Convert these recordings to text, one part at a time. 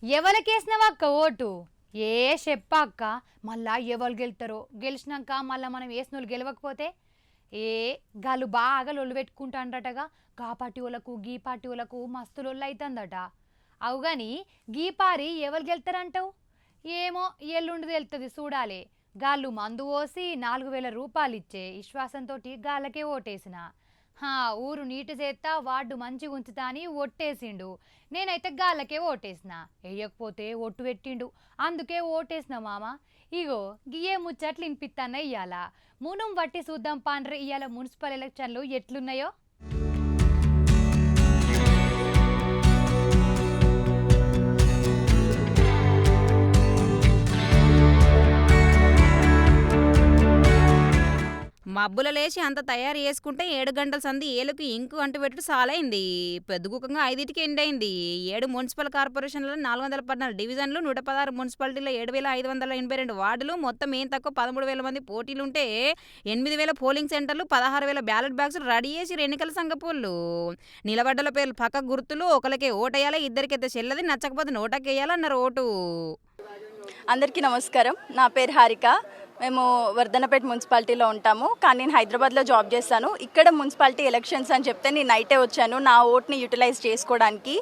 ఎవరికేసినవా అక్క ఓటు? ఏ చెప్పా అక్క. మళ్ళా ఎవరు గెలుతారో గెలిచినాక మళ్ళీ మనం వేసినోళ్ళు గెలవకపోతే ఏ గాళ్ళు బాగా లొల్లు పెట్టుకుంటాండటగా. గా పార్టీ వాళ్ళకు గీ పార్టీ వాళ్ళకు మస్తు లొల్లు అవుతుందట. అవు కానీ గీ పారి ఎవరు గెలుతారంటావు? ఏమో ఎల్లుండి తెలుస్తుంది చూడాలి. గాళ్ళు మందు పోసి 4,000 రూపాయలు ఇచ్చే విశ్వాసంతో గాళ్ళకే ఓటేసిన. ఊరు నీటి చేత్తా వార్డు మంచిగా ఉంచుతా అని ఒట్టేసిండు. నేనైతే గాళ్ళకే ఓటేసిన. వేయకపోతే ఒట్టు పెట్టిండు, అందుకే ఓటేసిన మామ. ఇగో గియే ముచ్చట్లు వినిపిస్తాన ఇయ్యాల. మునం వట్టి చూద్దాం పాండ్రి ఇయ్యాల మున్సిపల్ ఎలక్షన్లు ఎట్లున్నాయో. మబ్బుల లేచి అంత తయారు చేసుకుంటే 7 గంటల సంధి ఏలుకు ఇంకు అంటుపెట్టుడు సాలైంది. పెద్దగుకంగా 5కి ఎండైంది. 7 మున్సిపల్ కార్పొరేషన్లలో 414 డివిజన్లు, 116 మున్సిపాలిటీలో 7,582 వార్డులు, మొత్తం ఏం తక్కువ 13,000 మంది పోటీలుంటే 8,000 పోలింగ్ సెంటర్లు, 16,000 బ్యాలెట్ బాక్సులు రెడీ చేసి ఎన్నికల సంఘపోళ్ళు. నిలబడ్డల పేర్లు పక్క గుర్తులు, ఒకరికే ఓటేయాలి, ఇద్దరికైతే చెల్లది, నచ్చకపోతే నోటకేయాలన్నారు ఓటు. అందరికీ నమస్కారం. నా పేరు హారిక. మేము వర్ధన్నపేట మున్సిపాలిటీలో ఉంటాము, కానీ నేను హైదరాబాద్లో జాబ్ చేస్తాను. ఇక్కడ మున్సిపాలిటీ ఎలక్షన్స్ అని చెప్తే నేను నైటే వచ్చాను నా ఓట్ని యూటిలైజ్ చేసుకోవడానికి.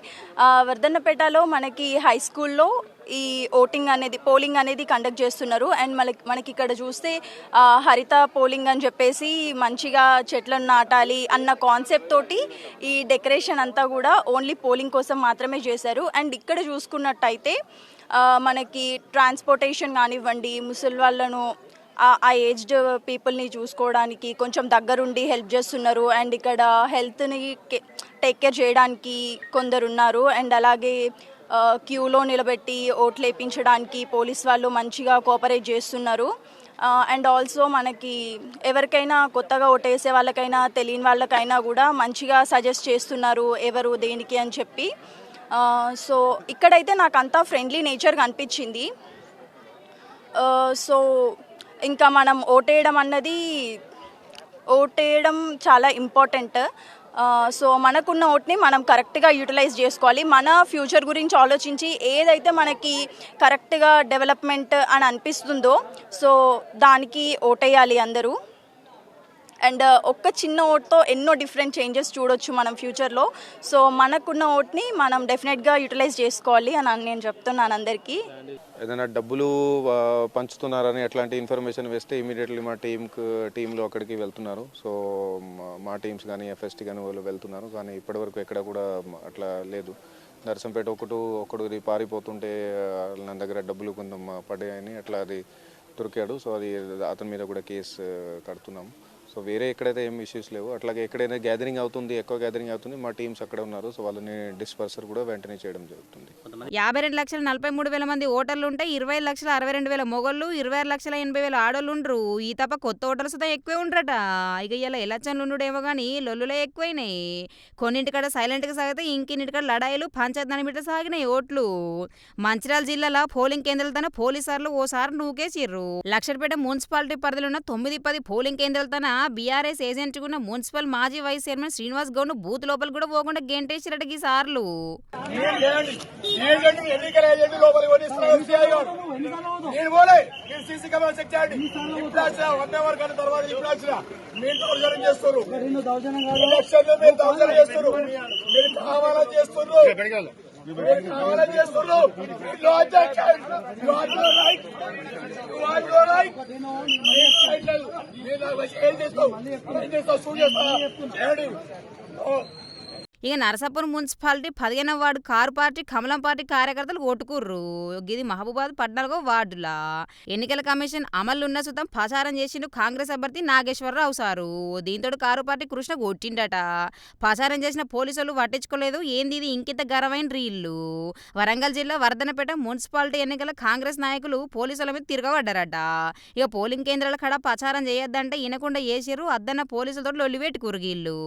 వర్ధన్నపేటలో మనకి హై స్కూల్లో ఈ పోలింగ్ అనేది కండక్ట్ చేస్తున్నారు. అండ్ మనకి ఇక్కడ చూస్తే హరిత పోలింగ్ అని చెప్పేసి మంచిగా చెట్లను నాటాలి అన్న కాన్సెప్ట్ తోటి ఈ డెకరేషన్ అంతా కూడా ఓన్లీ పోలింగ్ కోసం మాత్రమే చేశారు. అండ్ ఇక్కడ చూసుకున్నట్టయితే మనకి ట్రాన్స్పోర్టేషన్ కానివ్వండి, ముసలి వాళ్ళను ఆ ఏజ్డ్ పీపుల్ని చూసుకోవడానికి కొంచెం దగ్గరుండి హెల్ప్ చేస్తున్నారు. అండ్ ఇక్కడ హెల్త్ని టేక్ కేర్ చేయడానికి కొందరు ఉన్నారు. అండ్ అలాగే క్యూలో నిలబెట్టి ఓట్లు వేయించడానికి పోలీస్ వాళ్ళు మంచిగా కోఆపరేట్ చేస్తున్నారు. అండ్ ఆల్సో మనకి ఎవరికైనా కొత్తగా ఓటేసే వాళ్ళకైనా తెలియని వాళ్ళకైనా కూడా మంచిగా సజెస్ట్ చేస్తున్నారు ఎవరు దేనికి అని చెప్పి. సో ఇక్కడైతే నాకు అంతా ఫ్రెండ్లీ నేచర్గా అనిపించింది. సో ఇంకా మనం ఓటేయడం చాలా ఇంపార్టెంట్. సో మనకున్న ఓట్ని మనం కరెక్ట్గా యూటిలైజ్ చేసుకోవాలి. మన ఫ్యూచర్ గురించి ఆలోచించి ఏదైతే మనకి కరెక్ట్గా డెవలప్మెంట్ అని అనిపిస్తుందో సో దానికి ఓటేయాలి అందరూ. అండ్ ఒక్క చిన్న ఓట్తో ఎన్నో డిఫరెంట్ చేంజెస్ చూడొచ్చు మనం ఫ్యూచర్లో. సో మనకున్న ఓట్ని మనం డెఫినెట్గా యూటిలైజ్ చేసుకోవాలి అని నేను చెప్తున్నాను అందరికీ. ఏదైనా డబ్బులు పంచుతున్నారని ఎట్లాంటి ఇన్ఫర్మేషన్ వేస్తే ఇమీడియట్లీ మా టీంలో అక్కడికి వెళ్తున్నారు. సో మా టీమ్స్ కానీ ఎఫ్ఎస్టీ కానీ వాళ్ళు వెళ్తున్నారు. కానీ ఇప్పటివరకు ఎక్కడ కూడా అట్లా లేదు. నర్సంపేట ఒకడు పారిపోతుంటే నా దగ్గర డబ్బులు కొంచెం పడ్డాయని అట్లా అది దొరికాడు. సో అది అతని మీద కూడా కేసు కడుతున్నాము. సో వేరే ఎక్కడైతే ఏం ఇష్యూస్ లేవు. అట్లాగే ఎక్కడైనా గ్యాదరింగ్ అవుతుంది, ఎక్కువ గ్యాదరింగ్ అవుతుంది, మా టీమ్స్ అక్కడ ఉన్నారు. సో వాళ్ళని డిస్పర్సర్ కూడా వెంటనే చేయడం జరుగుతుంది. 52,43,000 మంది ఓటర్లు ఉంటే 20,62,000 మొగళ్ళు, 26,80,000 ఆడోళ్ళు ఉండ్రు. ఈ తప్ప కొత్త ఓటర్లు సుతా ఎక్కువే ఉండరట. ఇక ఇలా ఎలక్షన్లు ఉండుడేమో కానీ లొల్లులే ఎక్కువైనాయి. కొన్నింటికాడ సైలెంట్గా సాగితే ఇంకిన్నింటికాడ లడాయిలు పంచాయతీ దానిమిట సాగినాయి ఓట్లు. మంచిర్యాల జిల్లాలో పోలింగ్ కేంద్రాలతోనే పోలీసార్లు ఓసారి నూకేసిర్రు. లక్షపేట మున్సిపాలిటీ పరిధిలో ఉన్న 9-10 పోలింగ్ కేంద్రాలతోన బీఆర్ఎస్ ఏజెంట్కున్న మున్సిపల్ మాజీ vice chairman Srinivas Goud booth లోపల కూడా పోకుండా గెంటేసిరట ఈ సార్లు. ఇక నరసాపురం మున్సిపాలిటీ 15వ వార్డు కారు పార్టీ కమలం పార్టీ కార్యకర్తలు ఓటుకుర్రు. ఇది మహబూబాద్ 14వ వార్డులా. ఎన్నికల కమిషన్ అమలున్న సుతం ప్రచారం చేసిండు కాంగ్రెస్ అభ్యర్థి నాగేశ్వరరావు సారు. దీంతో కారు పార్టీ కృష్ణ కొట్టిండట. ప్రచారం చేసిన పోలీసులు పట్టించుకోలేదు. ఏంది ఇది ఇంకింత గరవైన రీళ్లు. వరంగల్ జిల్లా వర్ధన్నపేట మున్సిపాలిటీ ఎన్నికల కాంగ్రెస్ నాయకులు పోలీసుల మీద తిరగబడ్డారట. ఇక పోలింగ్ కేంద్రాల కాడ ప్రచారం చేయొద్దంటే వినకుండా చేసిర్రు. అద్దన్న పోలీసులతో లొల్లిపెట్టుకుర్రు వీళ్ళు.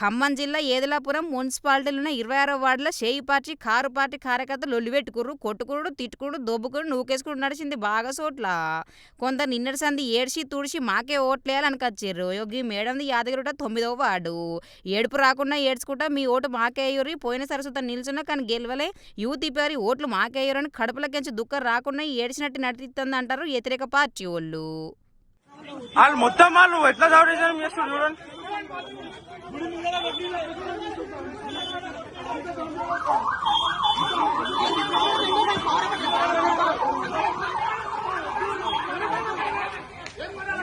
ఖమ్మం జిల్లా ఏదలాపురం మున్సిపాలిటీలో ఉన్న 26వ వార్డులో షేయి పార్టీ కారు పార్టీ కార్యకర్తలు లొల్లిపెట్టుకుర్రు, కొట్టుకుడు, తిట్టుకుడు, దొబ్బుకుడు, నూకేసుకుడు నడిచింది బాగా చోట్ల. కొందరు నిన్నటి సంది ఏడ్చి తుడిచి మాకే ఓట్లేయాలని కచ్చిర్రు. యోగి మేడంది యాదగిరిట 9వ వార్డు. ఏడుపు రాకుండా ఏడ్చుకుంటా మీ ఓటు మాకేయ్యూరి, పోయిన సరస్వత నిల్చున్నా కానీ గెలవలే, యూత్ ఇప్పరి ఓట్లు మాకేయ్యూరని కడుపులకెంచి దుఃఖం రాకుండా ఏడ్చినట్టు నటిస్తుంది అంటారు వ్యతిరేక పార్టీ వాళ్ళు. వాళ్ళు మొత్తం వాళ్ళు ఎట్లా దౌర్జన్యం చేస్తారు చూడండి.